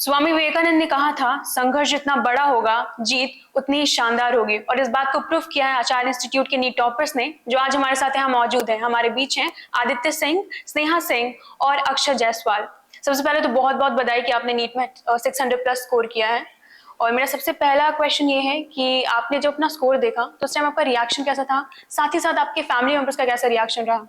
स्वामी विवेकानंद ने कहा था, संघर्ष जितना बड़ा होगा, जीत उतनी ही शानदार होगी। और इस बात को प्रूफ किया है आचार्य इंस्टीट्यूट के नीट टॉपर्स ने, जो आज हमारे साथ यहाँ मौजूद हैं। हमारे बीच हैं आदित्य सिंह, स्नेहा सिंह और अक्षर जायसवाल। सबसे पहले तो बहुत बहुत बधाई कि आपने नीट में 600 प्लस स्कोर किया है। और मेरा सबसे पहला क्वेश्चन ये है कि आपने जब अपना स्कोर देखा तो उस टाइम आपका रिएक्शन कैसा था, साथ ही साथ आपके फैमिली मेंबर्स का कैसा रिएक्शन रहा?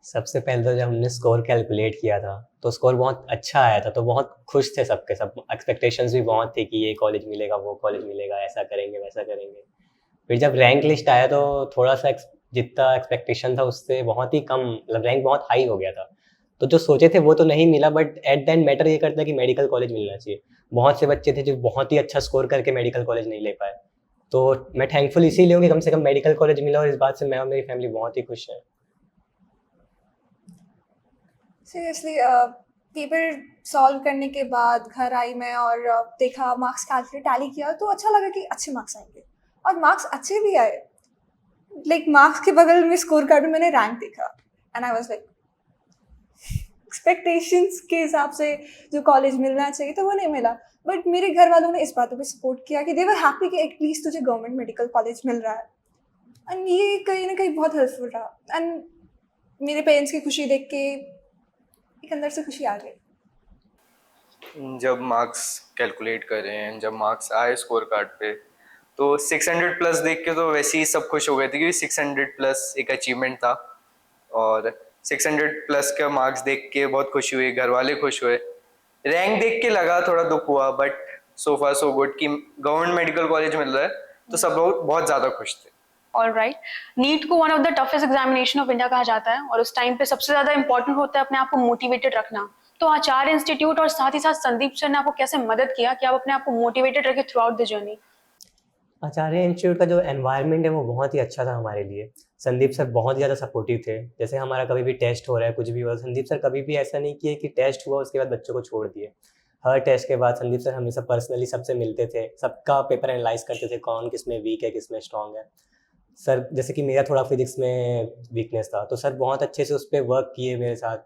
सबसे पहले तो जब हमने स्कोर कैलकुलेट किया था तो स्कोर बहुत अच्छा आया था, तो बहुत खुश थे सबके सब। एक्सपेक्टेशंस भी बहुत थे कि ये कॉलेज मिलेगा, वो कॉलेज मिलेगा, ऐसा करेंगे वैसा करेंगे। फिर जब रैंक लिस्ट आया तो थोड़ा सा जितना एक्सपेक्टेशन था उससे बहुत ही कम, मतलब रैंक बहुत हाई हो गया था। तो जो सोचे थे वो तो नहीं मिला, but at the end matter ये करता है कि मेडिकल कॉलेज मिलना चाहिए। बहुत से बच्चे थे जो बहुत ही अच्छा स्कोर करके मेडिकल कॉलेज नहीं ले पाए। तो मैं थैंकफुल इसीलिए हूँ कि कम से कम मेडिकल कॉलेज मिला, और इस बात से मैं और मेरी फैमिली बहुत ही खुश है। सीरियसली पेपर सॉल्व करने के बाद घर आई मैं और देखा मार्क्स कैलकुलेट टैली किया तो अच्छा लगा कि अच्छे मार्क्स आएंगे और मार्क्स अच्छे भी आए। लाइक मार्क्स के बगल में स्कोर कार्ड में मैंने रैंक देखा and I was like expectations के हिसाब से जो कॉलेज मिलना चाहिए तो वो नहीं मिला। बट मेरे घर वालों ने इस बातों पे सपोर्ट किया कि दे वर हैप्पी कि एटलीस्ट तुझे गवर्नमेंट मेडिकल कॉलेज मिल रहा है। एंड ये कहीं ना कहीं बहुत हेल्पफुल रहा एंड मेरे पेरेंट्स की खुशी देख के एक अंदर से खुशी आ गई। जब मार्क्स कैलकुलेट कर रहे हैं, जब मार्क्स आए स्कोर कार्ड पे, तो 600 प्लस देख के तो वैसे ही सब खुश हो गए थे, क्योंकि 600 प्लस एक अचीवमेंट था। और 600 प्लस का मार्क्स देख के बहुत खुशी हुई, घर वाले खुश हुए। रैंक देख के लगा थोड़ा दुख हुआ, but so far so good कि गवर्नमेंट मेडिकल कॉलेज मिल रहा है, तो सब लोग बहुत ज़्यादा खुश थे। All right. नीट को one of the toughest examination of India कहा जाता है, और उस टाइम पे सबसे ज्यादा इंपॉर्टेंट होता है अपने आप को मोटिवेटेड रखना। तो आचार्य इंस्टीट्यूट और साथ ही साथ संदीप सर ने आपको कैसे मदद किया कि आप अपने आप को मोटिवेटेड रखें through out the journey? Acharya institute का जो एनवायरनमेंट है वो बहुत ही अच्छा था हमारे लिए। संदीप सर बहुत ज़्यादा सपोर्टिव थे। जैसे हमारा कभी भी टेस्ट हो रहा है, कुछ भी हो रहा है, संदीप सर कभी भी ऐसा नहीं किए कि टेस्ट हुआ उसके बाद बच्चों को छोड़ दिए। हर टेस्ट के बाद संदीप सर हमेशा पर्सनली सबसे मिलते थे, सबका पेपर एनालाइज करते थे, कौन किस में वीक है, किस में स्ट्रांग है। सर जैसे कि मेरा थोड़ा फिजिक्स में वीकनेस था, तो सर बहुत अच्छे से उस पर वर्क किए मेरे साथ,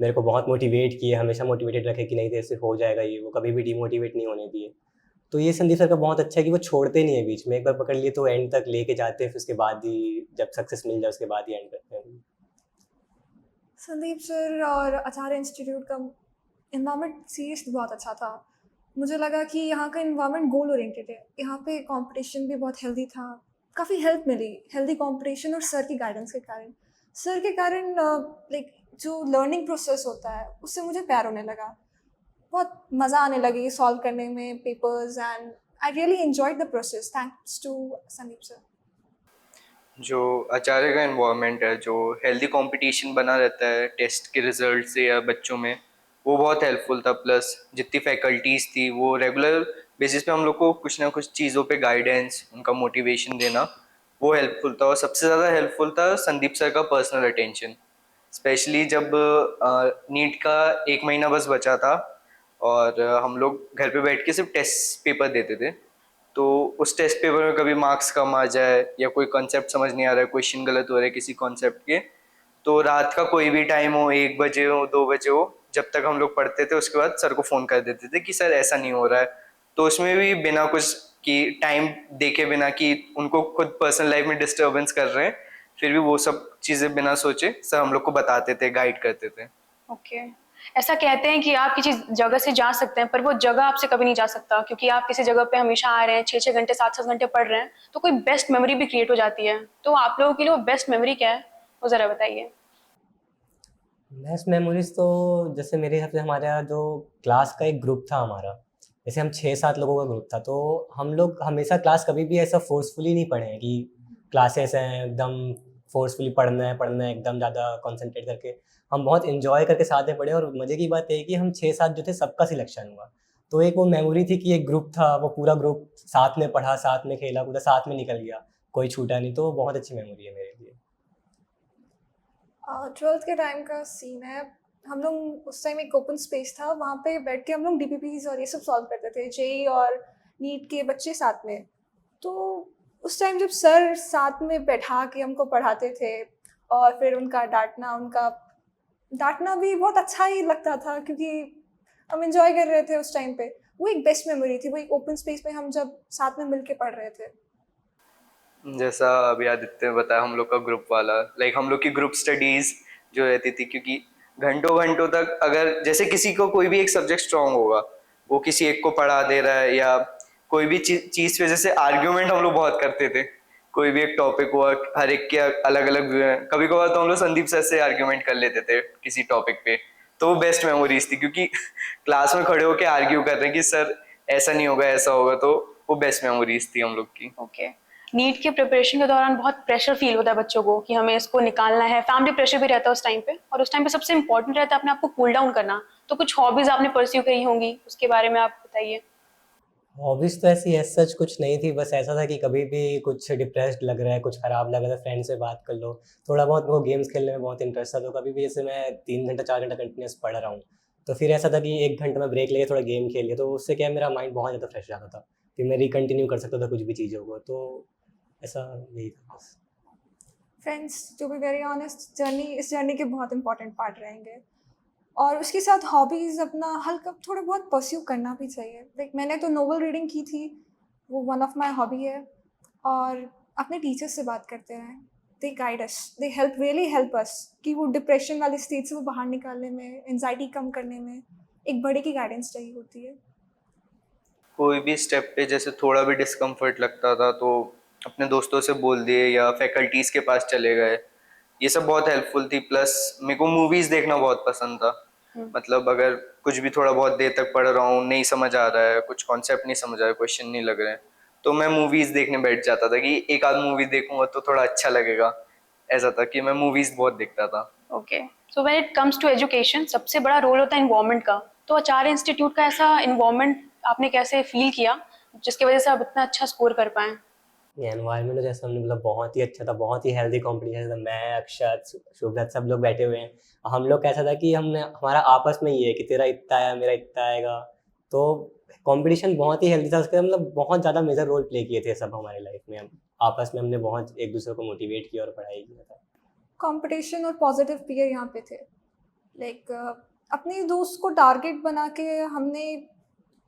मेरे को बहुत मोटिवेट किए, हमेशा मोटिवेटेड रखे कि नहीं तेरे से हो जाएगा ये वो, कभी भी डिमोटिवेट नहीं होने दिए। तो ये संदीप सर का बहुत अच्छा है कि वो छोड़ते नहीं है बीच में, एक बार पकड़ लिए तो एंड तक लेके जाते हैं, फिर उसके बाद ही जब सक्सेस मिल जाए उसके बाद ही एंड करते हैं। संदीप सर और आचार्य इंस्टीट्यूट का इन्वायरमेंट सीरियसली बहुत अच्छा था। मुझे लगा कि यहाँ का इन्वायरमेंट गोल ओरिएंटेड है। यहाँ पे कंपटीशन भी बहुत हेल्दी था, काफ़ी हेल्प मिली, हेल्दी कंपटीशन और सर की गाइडेंस के कारण। सर के कारण लाइक जो लर्निंग प्रोसेस होता है उससे मुझे प्यार होने लगा, बहुत मज़ा आने लगी सॉल्व करने में papers and I really enjoyed the process thanks to Sandeep sir. जो आचार्य का इन्वायरमेंट है, जो हेल्दी कंपटीशन बना रहता है टेस्ट के रिजल्ट से या बच्चों में, वो बहुत हेल्पफुल था। प्लस जितनी फैकल्टीज़ थी वो रेगुलर बेसिस पे हम लोग को कुछ ना कुछ चीज़ों पे गाइडेंस, उनका मोटिवेशन देना, वो हेल्पफुल था। और सबसे ज़्यादा हेल्पफुल था संदीप सर का पर्सनल अटेंशन, स्पेशली जब नीट का 1 महीना बस बचा था और हम लोग घर पे बैठ के सिर्फ टेस्ट पेपर देते थे। तो उस टेस्ट पेपर में कभी मार्क्स कम आ जाए या कोई कॉन्सेप्ट समझ नहीं आ रहा है, क्वेश्चन गलत हो रहा है किसी कॉन्सेप्ट के, तो रात का कोई भी टाइम हो, 1 बजे हो, 2 बजे हो, जब तक हम लोग पढ़ते थे उसके बाद सर को फ़ोन कर देते थे कि सर ऐसा नहीं हो रहा है। तो उसमें भी बिना कुछ कि टाइम देके, बिना कि उनको खुद पर्सनल लाइफ में डिस्टर्बेंस कर रहे हैं, फिर भी वो सब चीज़ें बिना सोचे सर हम लोग को बताते थे, गाइड करते थे। ओके। ऐसा कहते हैं कि आप किसी जगह से जा सकते हैं, पर वो जगह आपसे कभी नहीं जा सकता, क्योंकि आप किसी जगह पे हमेशा आ रहे हैं, 6-6 घंटे 7-7 घंटे पढ़ रहे हैं, तो कोई बेस्ट मेमोरी भी क्रिएट हो जाती है। तो आप लोगों के लिए वो बेस्ट मेमोरी क्या है, वो ज़रा बताइए। बेस्ट मेमोरीज तो जैसे मेरे हिसाब से हमारा जो क्लास का एक ग्रुप था हमारा, जैसे हम 6-7 लोगों का ग्रुप था, तो हम लोग हमेशा क्लास कभी भी ऐसा फोर्सफुली नहीं पढ़े हैं कि क्लासेस हैं एकदम फोर्सफुली पढ़ना है एकदम ज़्यादा कॉन्सेंट्रेट करके। हम बहुत इन्जॉय करके साथ में पढ़े, और मज़े की बात है कि हम 6-7 जो थे सबका सिलेक्शन हुआ। तो एक वो मेमोरी थी कि एक ग्रुप था, वो पूरा ग्रुप साथ में पढ़ा, साथ में खेला कूदा, साथ में निकल गया, कोई छूटा नहीं। तो वो बहुत अच्छी मेमोरी है मेरे लिए। ट्वेल्थ के टाइम का सीन है, हम लोग उस टाइम एक ओपन स्पेस था, वहाँ पे बैठ के हम लोग डीपीपीज और ये सब सॉल्व करते थे, जेई और नीट के बच्चे साथ में। तो उस टाइम जब सर साथ में बैठा के हमको पढ़ाते थे और फिर उनका डांटना भी बहुत अच्छा ही लगता था, क्योंकि हम इंजॉय कर रहे थे उस टाइम पे। वो एक बेस्ट मेमोरी थी, वो एक ओपन स्पेस में हम जब साथ में मिलके पढ़ रहे थे। जैसा अभी आदित्य ने बताया हम लोग का ग्रुप वाला, लाइक हम लोग की ग्रुप स्टडीज जो रहती थी, क्योंकि घंटों घंटों तक अगर जैसे किसी को कोई भी एक सब्जेक्ट स्ट्रांग होगा, वो किसी एक को पढ़ा दे रहा है, या कोई भी चीज पे जैसे आर्ग्यूमेंट हम लोग बहुत करते थे, कोई भी एक टॉपिक हुआ, हर एक के अलग अलग व्यू है, कभी कभार तो हम लोग संदीप सर से आर्ग्यूमेंट कर लेते थे किसी टॉपिक पे। तो वो बेस्ट मेमोरीज थी, क्योंकि क्लास में खड़े होके आर्ग्यू कर रहे हैं कि सर ऐसा नहीं होगा ऐसा होगा, तो वो बेस्ट मेमोरीज थी हम लोग की। ओके। नीट के प्रिपरेशन के दौरान बहुत प्रेशर फील होता है बच्चों को कि हमें इसको निकालना है, फैमिली प्रेशर भी रहता है उस टाइम पे, और उस टाइम पे सबसे इंपॉर्टेंट रहता है अपने आप को कूल डाउन करना। तो कुछ हॉबीज आपने परस्यू करी होंगी, उसके बारे में आप बताइए। हॉबीज़ तो ऐसी एज सच कुछ नहीं थी, बस ऐसा था कि कभी भी कुछ डिप्रेस्ड लग रहा है, कुछ ख़राब लग रहा है, फ्रेंड से बात कर लो। थोड़ा बहुत मेरे को गेम्स खेलने में बहुत इंटरेस्ट था, तो कभी भी जैसे मैं 3 घंटा 4 घंटा कंटिन्यूअस पढ़ रहा हूँ, तो फिर ऐसा था कि 1 घंटा मैं ब्रेक लेके थोड़ा गेम खेल लिया, तो उससे क्या है मेरा माइंड बहुत ज़्यादा फ्रेश रहता था। फिर मैं रिकंटिन्यू कर सकता था कुछ भी चीज़ों को, तो ऐसा यही था बस। Friends, to be very honest, इस जर्नी के बहुत इंपॉर्टेंट पार्ट रहेंगे, और उसके साथ हॉबीज़ अपना हल्का थोड़ा बहुत परस्यू करना भी चाहिए। लाइक मैंने तो नोवेल रीडिंग की थी, वो वन ऑफ माई हॉबी है। और अपने टीचर्स से बात करते हैं, they guide us, they really help us कि वो डिप्रेशन वाली स्टेज से वो बाहर निकालने में, एंजाइटी कम करने में एक बड़े की गाइडेंस चाहिए होती है। कोई भी स्टेप पे जैसे थोड़ा भी डिस्कम्फर्ट लगता था तो अपने दोस्तों से बोल दिए या फैकल्टीज के पास चले गए, ये सब बहुत हेल्पफुल थी। प्लस मेरे को मूवीज देखना बहुत पसंद था। मतलब अगर कुछ भी थोड़ा बहुत देर तक पढ़ रहा हूँ, नहीं समझ आ रहा है, कुछ कॉन्सेप्ट नहीं समझ आ रहा है, क्वेश्चन नहीं लग रहे हैं, तो मैं मूवीज देखने बैठ जाता था कि एक आध मूवी देखूंगा तो थोड़ा अच्छा लगेगा। ऐसा था कि मैं मूवीज बहुत देखता था। Okay. So when it comes to education, सबसे बड़ा रोल होता है इन्वायरमेंट का। तो आचार्य इंस्टीट्यूट का ऐसा इन्वायरमेंट आपने कैसे फील किया जिसकी वजह से आप इतना अच्छा स्कोर कर पाए? ये एनवायरनमेंट तो जैसे हमने मतलब बहुत ही अच्छा था, बहुत ही हेल्दी कॉम्पिटिशन था। मैं, अक्षत, शुभ्रत सब लोग बैठे हुए हैं। हम लोग कैसा था कि हमने हमारा आपस में ये है कि तेरा इतना आया, मेरा इतना आएगा। तो कंपटीशन बहुत ही हेल्दी था, उसके मतलब बहुत ज़्यादा मेजर रोल प्ले किए थे सब हमारी लाइफ में। हम आपस में हमने बहुत एक दूसरे को मोटिवेट किया और पढ़ाई किया था। कंपटीशन और पॉजिटिव पीयर यहाँ पे थे। लाइक अपने दोस्त को टारगेट बना के हमने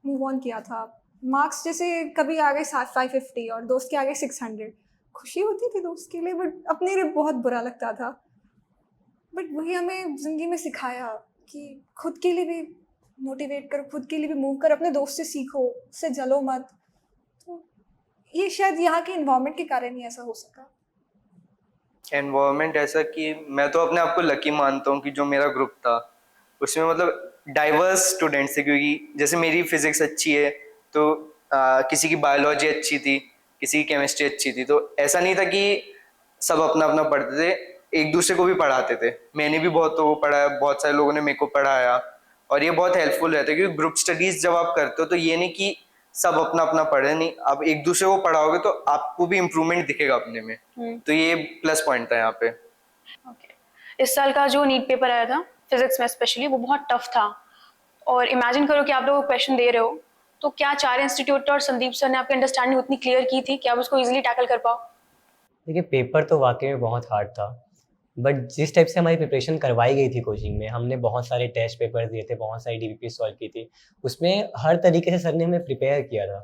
मूव ऑन किया था। मार्क्स जैसे कभी आ गए 550 और दोस्त के आ गए 600, खुशी होती थी दोस्त के लिए, बट अपने लिए बहुत बुरा लगता था। बट वही हमें ज़िंदगी में सिखाया कि खुद के लिए भी मोटिवेट करो, खुद के लिए भी मूव करो, अपने दोस्त से सीखो, उससे जलो मत। तो ये शायद यहाँ के इन्वायरमेंट के कारण ही ऐसा हो सका। एनवायरनमेंट ऐसा कि मैं तो अपने आप को लकी मानता हूँ कि जो मेरा ग्रुप था उसमें मतलब डाइवर्स स्टूडेंट्स थे। क्योंकि जैसे मेरी फिजिक्स अच्छी है तो किसी की बायोलॉजी अच्छी थी, किसी की केमिस्ट्री अच्छी थी, तो ऐसा नहीं था कि सब अपना अपना पढ़ते थे, एक दूसरे को भी पढ़ाते थे। मैंने भी बहुत को पढ़ाया, बहुत सारे लोगों ने मेरे को पढ़ाया, और ये बहुत हेल्पफुल रहता है। क्योंकि ग्रुप स्टडीज जब आप करते हो तो ये नहीं कि सब अपना अपना पढ़े, नहीं, आप एक दूसरे को पढ़ाओगे तो आपको भी इम्प्रूवमेंट दिखेगा अपने में। तो ये प्लस पॉइंट था यहाँ पे। ओके। इस साल का जो नीट पेपर आया था फिजिक्स में स्पेशली, वो बहुत टफ था। और इमेजिन करो कि आप लोग क्वेश्चन दे रहे हो, तो क्या आचार्य इंस्टीट्यूट और संदीप सर ने आपकी अंडरस्टैंडिंग उतनी क्लियर की थी कि आप उसको इजीली टैकल कर पाओ? देखिए, पेपर तो वाकई में बहुत हार्ड था, बट जिस टाइप से हमारी प्रिपरेशन करवाई गई थी कोचिंग में, हमने बहुत सारे टेस्ट पेपर दिए थे, बहुत सारी डीबीपी सॉल्व की थी। उसमें हर तरीके से सर ने हमें प्रिपेयर किया था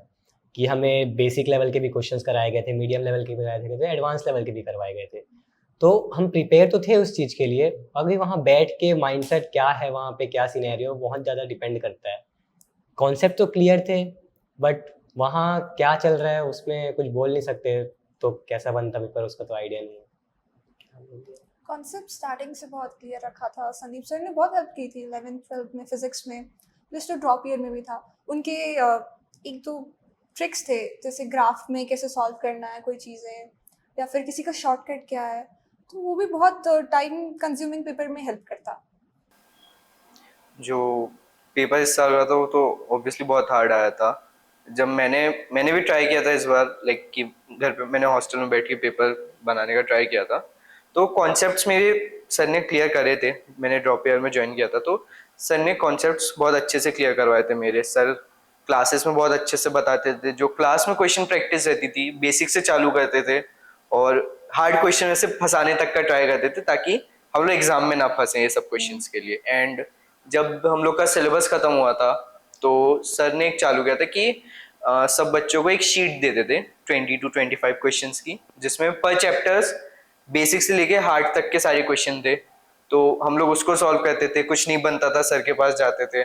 कि हमें बेसिक लेवल के भी क्वेश्चंस कराए गए थे, मीडियम लेवल के भी कराए गए थे, एडवांस लेवल के भी करवाए गए थे। तो हम प्रिपेयर तो थे उस चीज़ के लिए। अभी वहाँ बैठ के माइंडसेट क्या है, वहाँ पे क्या सिनेरियो, बहुत ज़्यादा डिपेंड करता है। कॉन्सेप्ट तो क्लियर थे, बट वहाँ क्या चल रहा है उसमें कुछ बोल नहीं सकते, तो कैसा बनता पेपर उसका तो आइडिया नहीं है। कॉन्सेप्ट स्टार्टिंग से बहुत क्लियर रखा था। संदीप सर ने बहुत हेल्प की थी 11th-12th में फिजिक्स में, प्लस टू ड्रॉप ईयर में भी था। उनके एक दो ट्रिक्स थे, जैसे ग्राफ में कैसे सॉल्व करना है कोई चीज़ें, या फिर किसी का शॉर्टकट क्या है, तो वो भी बहुत टाइम कंज्यूमिंग पेपर में हेल्प करता। जो पेपर इस साल का था वो तो ऑब्वियसली बहुत हार्ड आया था। जब मैंने भी ट्राई किया था इस बार, लाइक कि घर पे मैंने हॉस्टल में बैठ के पेपर बनाने का ट्राई किया था, तो कॉन्सेप्ट्स मेरे सर ने क्लियर करे थे। मैंने ड्रॉप ईयर में ज्वाइन किया था तो सर ने कॉन्सेप्ट्स बहुत अच्छे से क्लियर करवाए थे। मेरे सर क्लासेस में बहुत अच्छे से बताते थे। जो क्लास में क्वेश्चन प्रैक्टिस रहती थी, बेसिक से चालू करते थे और हार्ड क्वेश्चन में से फंसाने तक का ट्राई करते थे, ताकि हम लोग एग्जाम में ना फंसे ये सब क्वेश्चंस के लिए। एंड जब हम लोग का सिलेबस खत्म हुआ था तो सर ने एक चालू किया था कि सब बच्चों को एक शीट देते थे 20 to 25 क्वेश्चंस की, जिसमें पर चैप्टर्स बेसिक से लेके हार्ड तक के सारे क्वेश्चन थे। तो हम लोग उसको सॉल्व करते थे, कुछ नहीं बनता था सर के पास जाते थे।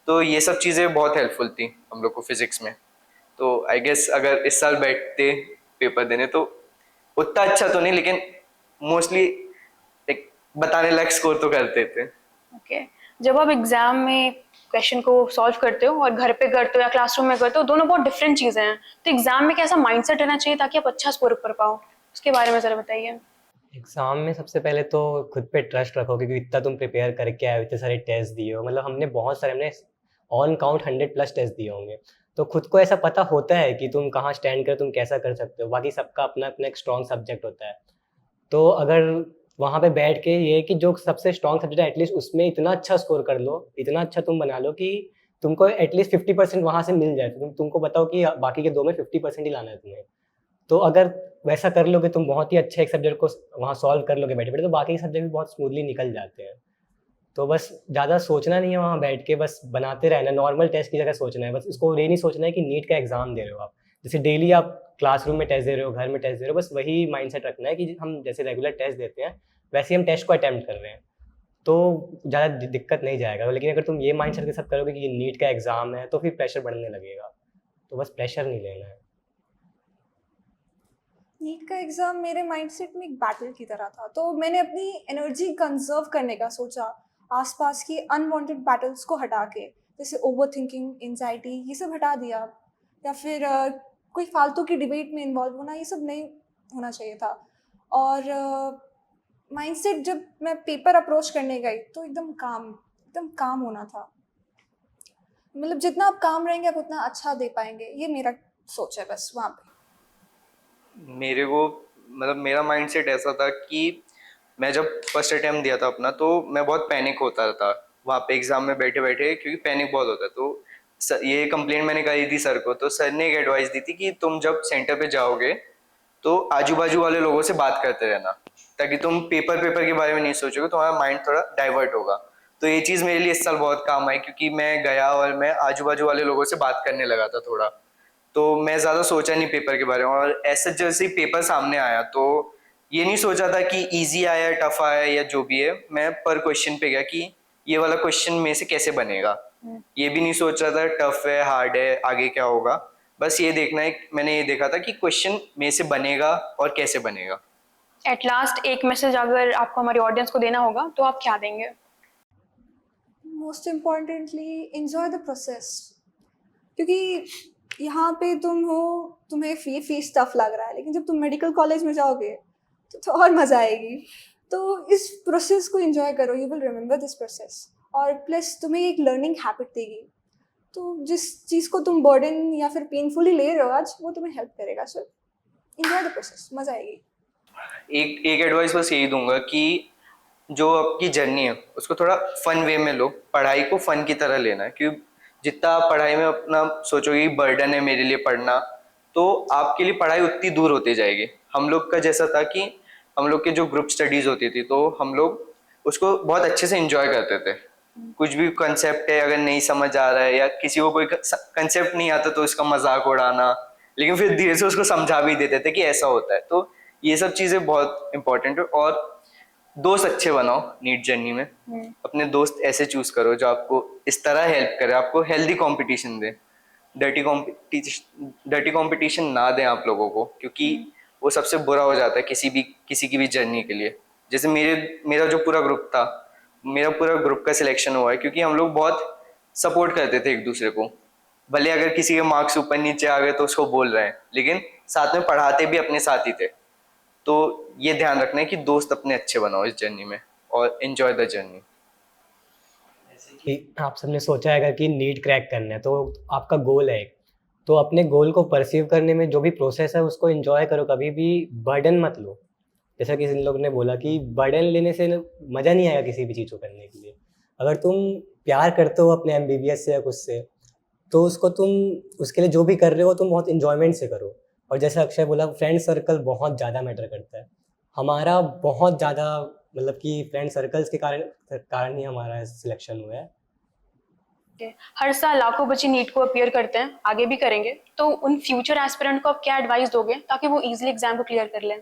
तो ये सब चीज़ें बहुत हेल्पफुल थी हम लोग को फिजिक्स में। तो आई गेस अगर इस साल बैठते पेपर देने तो उतना अच्छा तो नहीं, लेकिन मोस्टली एक बताने लायक स्कोर तो करते थे। ओके, जब आप एग्जाम में क्वेश्चन को सॉल्व करते हो और घर पे करते हो या क्लासरूम में करते हो, दोनों बहुत डिफरेंट चीज़ें हैं। तो एग्जाम में कैसा माइंडसेट रहना चाहिए ताकि आप अच्छा स्कोर कर पाओ, उसके बारे में ज़रा बताइए। एग्ज़ाम में सबसे पहले तो खुद पे ट्रस्ट रखो, क्योंकि इतना तुम प्रिपेयर करके आए हो, इतने सारे टेस्ट दिए हो, मतलब हमने ऑन काउंट 100+ टेस्ट दिए होंगे। तो खुद को ऐसा पता होता है कि तुम कहाँ स्टैंड कर, तुम कैसा कर सकते हो। बाकी सबका अपना अपना एक स्ट्रॉन्ग सब्जेक्ट होता है। तो अगर वहाँ पे बैठ के ये है कि जो सबसे स्ट्रॉन्ग सब्जेक्ट है एटलीस्ट उसमें इतना अच्छा स्कोर कर लो, इतना अच्छा तुम बना लो कि तुमको एटलीस्ट 50% वहाँ से मिल जाए। तुमको बताओ कि बाकी के 2 में 50% ही लाना है तुम्हें। तो अगर वैसा कर लोगे, तुम बहुत ही अच्छे एक सब्जेक्ट को वहाँ सॉल्व कर लोगे बैठे-बैठे, तो बाकी के सब्जेक्ट भी बहुत स्मूथली निकल जाते हैं। तो बस ज़्यादा सोचना नहीं है वहाँ बैठ के, बस बनाते रहना है, नॉर्मल टेस्ट की जगह सोचना है। बस इसको ये नहीं सोचना है कि नीट का एग्ज़ाम दे रहे हो आप। जैसे डेली आप क्लासरूम में टेस्ट दे रहे हो, घर में टेस्ट दे रहे हो, बस वही माइंडसेट रखना है कि हम जैसे रेगुलर टेस्ट देते हैं, वैसे ही हम टेस्ट को अटेम्प्ट कर रहे हैं। तो ज़्यादा दिक्कत नहीं जाएगा। लेकिन अगर तुम ये माइंडसेट के साथ करोगे कि ये नीट का एग्ज़ाम है, तो फिर प्रेशर बढ़ने लगेगा। तो बस प्रेशर नहीं लेना है। नीट का एग्ज़ाम मेरे माइंडसेट में एक बैटल की तरह था, तो मैंने अपनी एनर्जी कंजर्व करने का सोचा, आसपास की अनवांटेड बैटल्स को हटा के, जैसे ओवर थिंकिंग, एंजाइटी, ये सब हटा दिया, या फिर कोई फालतू की डिबेट में इन्वॉल्व होना, ये सब नहीं होना चाहिए था। और माइंडसेट जब मैं पेपर अप्रोच करने गई तो एकदम काम होना था। मतलब जितना आप काम रहेंगे आप उतना अच्छा दे पाएंगे, ये मेरा सोच है बस वहाँ पे। मेरे को मतलब मेरा माइंडसेट ऐसा था कि मैं जब फर्स्ट अटेम्प्ट दिया था अपना, तो मैं बहुत पैनिक होता था वहाँ पे एग्जाम में बैठे बैठे, क्योंकि पैनिक बहुत होता है। तो ये कंप्लेंट मैंने करी थी सर को, तो सर ने एक एडवाइस दी थी कि तुम जब सेंटर पे जाओगे तो आजू बाजू वाले लोगों से बात करते रहना, ताकि तुम पेपर के बारे में नहीं सोचोगे, तुम्हारा माइंड थोड़ा डाइवर्ट होगा। तो ये चीज़ मेरे लिए इस साल बहुत काम आई, क्योंकि मैं गया और मैं आजू बाजू वाले लोगों से बात करने लगा था थोड़ा। तो मैं ज़्यादा सोचा नहीं पेपर के बारे में, और ऐसे जैसे ही पेपर सामने आया तो ये नहीं सोचा था कि इजी आया टफ आया या जो भी है, मैं पर क्वेश्चन पे गया कि ये वाला क्वेश्चन में से कैसे बनेगा। ये भी नहीं सोच रहा था टफ है हार्ड है आगे क्या होगा, बस ये देखना है। मैंने ये देखा था कि क्वेश्चन में से बनेगा और कैसे बनेगा। एट लास्ट एक मैसेज अगर आपको हमारी ऑडियंस को देना होगा तो आप क्या देंगे? Most importantly enjoy the process, क्योंकि यहाँ पे तुम हो, तुम्हें फीस टफ लग रहा है, लेकिन जब तुम मेडिकल कॉलेज में जाओगे तो और मज़ा आएगी। तो इस प्रोसेस को इन्जॉय करो, you will remember this process, और प्लस तुम्हें एक लर्निंग हैबिट देगी। तो जिस चीज़ को तुम बर्डन या फिर पेनफुली ले रहे हो आज, वो तुम्हें हेल्प करेगा। सो इन्जॉय द प्रोसेस, मज़ा आएगी। एक एडवाइस बस यही दूंगा कि जो आपकी जर्नी है उसको थोड़ा फन वे में लो, पढ़ाई को फन की तरह लेना है। क्योंकि जितना आप पढ़ाई में अपना सोचोगे बर्डन है मेरे लिए पढ़ना, तो आपके लिए पढ़ाई उतनी दूर होती जाएगी। हम लोग का जैसा था कि हम लोग के जो ग्रुप स्टडीज होती थी, तो हम लोग उसको बहुत अच्छे से एंजॉय करते थे। कुछ भी कंसेप्ट है अगर नहीं समझ आ रहा है या किसी को कोई कंसेप्ट नहीं आता तो उसका मजाक उड़ाना, लेकिन फिर धीरे से उसको समझा भी देते थे कि ऐसा होता है। तो ये सब चीज़ें बहुत इंपॉर्टेंट है। और दोस्त अच्छे बनाओ नीट जर्नी में, अपने दोस्त ऐसे चूज करो जो आपको इस तरह हेल्प करे, आपको हेल्दी कंपटीशन दे। डर्टी कंपटीशन ना दें आप लोगों को, क्योंकि वो सबसे बुरा हो जाता है किसी की भी जर्नी के लिए। जैसे मेरा जो पूरा ग्रुप था, मेरा पूरा ग्रुप का सिलेक्शन हुआ है क्योंकि हम लोग बहुत सपोर्ट करते थे एक दूसरे को। भले अगर किसी के मार्क्स ऊपर नीचे आ गए तो उसको बोल रहे हैं, लेकिन साथ में पढ़ाते भी अपने साथ ही थे। तो ये ध्यान रखना है कि दोस्त अपने अच्छे बनाओ इस जर्नी में, और एंजॉय द जर्नी। कि आप सबने सोचा है कि नीट क्रैक करना है, तो आपका गोल है एक, तो अपने गोल को परसीव करने में जो भी प्रोसेस है उसको एंजॉय करो, कभी भी बर्डन मत लो। जैसा कि इन लोग ने बोला कि बर्डन लेने से मज़ा नहीं आएगा किसी भी चीज़ को करने के लिए। अगर तुम प्यार करते हो अपने एमबीबीएस से या कुछ से, तो उसको तुम उसके लिए जो भी कर रहे हो तुम बहुत इन्जॉयमेंट से करो। और जैसे अक्षय बोला, फ्रेंड सर्कल बहुत ज़्यादा मैटर करता है। हमारा बहुत ज़्यादा मतलब कि फ्रेंड सर्कल्स के कारण ही हमारा सिलेक्शन हुआ है। हर साल लाखों बच्चे नीट को अपीयर करते हैं, आगे भी करेंगे, तो उन फ्यूचर एस्पिरेंट को आप क्या एडवाइस दोगे ताकि वो इजीली एग्जाम को क्लियर कर लें?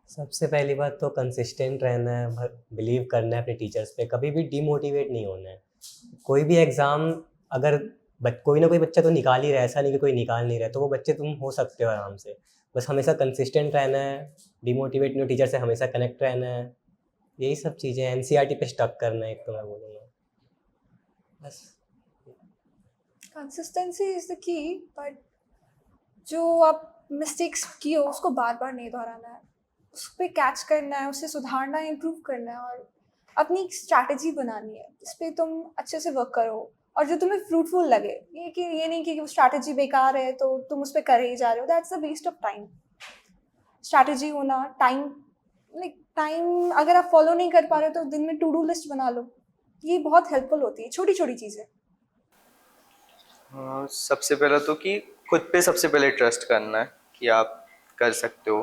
सबसे पहली बात तो कंसिस्टेंट रहना है, बिलीव करना है अपने टीचर्स पे, कभी भी डीमोटिवेट नहीं होना है। कोई भी एग्ज़ाम अगर कोई ना कोई बच्चा तो निकाल ही रहा है, ऐसा नहीं कि कोई निकाल नहीं रहा है, तो वो बच्चे तुम हो सकते हो आराम से। बस हमेशा कंसिस्टेंट रहना है, डीमोटिवेट नहीं हो, टीचर से हमेशा कनेक्ट रहना है, यही सब चीज़ें। एनसीईआरटी पे स्टक करना है, एक तो मैं बोलूँगा बस। Consistency is the key, but जो आप मिस्टेक्स किए हो उसको बार बार नहीं दोहराना है, उस पर कैच करना है, उसे सुधारना है, इम्प्रूव करना है और अपनी एक स्ट्रैटेजी बनानी है जिस पे तुम अच्छे से वर्क करो और जो तुम्हें फ्रूटफुल लगे। ये नहीं कि वो स्ट्रैटेजी बेकार है तो तुम उस पर कर ही जा रहे हो, that's a waste of time. Strategy होना, टाइम अगर आप फॉलो नहीं कर पा रहे हो तो दिन में टू डू लिस्ट बना लो, ये बहुत हेल्पफुल होती है, छोटी छोटी चीज़ें। सबसे पहला तो कि खुद पे सबसे पहले ट्रस्ट करना है कि आप कर सकते हो,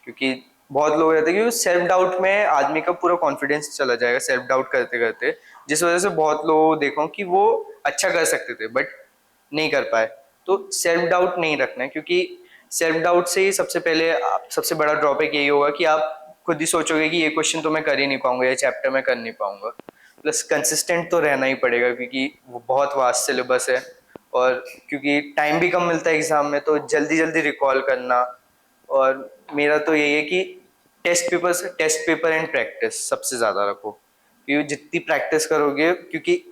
क्योंकि बहुत लोग रहते हैं कि सेल्फ डाउट में आदमी का पूरा कॉन्फिडेंस चला जाएगा सेल्फ डाउट करते करते, जिस वजह से बहुत लोगों को देखा कि वो अच्छा कर सकते थे बट नहीं कर पाए। तो सेल्फ डाउट नहीं रखना है, क्योंकि सेल्फ डाउट से ही सबसे पहले सबसे बड़ा ड्रॉबैक यही होगा कि आप खुद ही सोचोगे कि ये क्वेश्चन तो मैं कर ही नहीं पाऊंगा, ये चैप्टर में कर नहीं पाऊंगा। प्लस कंसिस्टेंट तो रहना ही पड़ेगा, क्योंकि वो बहुत वास्ट सिलेबस है और क्योंकि टाइम भी कम मिलता है एग्जाम में, तो जल्दी जल्दी रिकॉल करना। और मेरा तो यही है कि टेस्ट पेपर एंड प्रैक्टिस सबसे ज़्यादा रखो, क्योंकि जितनी प्रैक्टिस करोगे, क्योंकि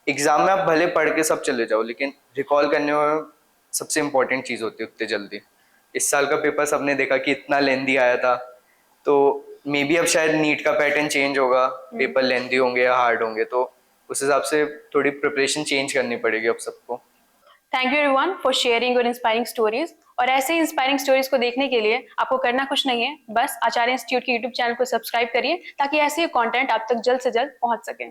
एग्जाम में आप भले पढ़ के सब चले जाओ लेकिन रिकॉल करने में सबसे इम्पोर्टेंट चीज़ होती है उतनी जल्दी। इस साल का पेपर सबने देखा कि इतना लेंदी आया था, तो मे बी अब शायद नीट का पैटर्न चेंज होगा, पेपर लेंदी होंगे या हार्ड होंगे, तो उस हिसाब से थोड़ी प्रिपरेशन चेंज करनी पड़ेगी अब सबको। Thank you everyone for sharing your inspiring stories. और ऐसे ही इंस्पायरिंग स्टोरीज को देखने के लिए आपको करना कुछ नहीं है, बस आचार्य इंस्टीट्यूट के यूट्यूब चैनल को सब्सक्राइब करिए ताकि ऐसे ही कंटेंट आप तक जल्द से जल्द पहुंच सके।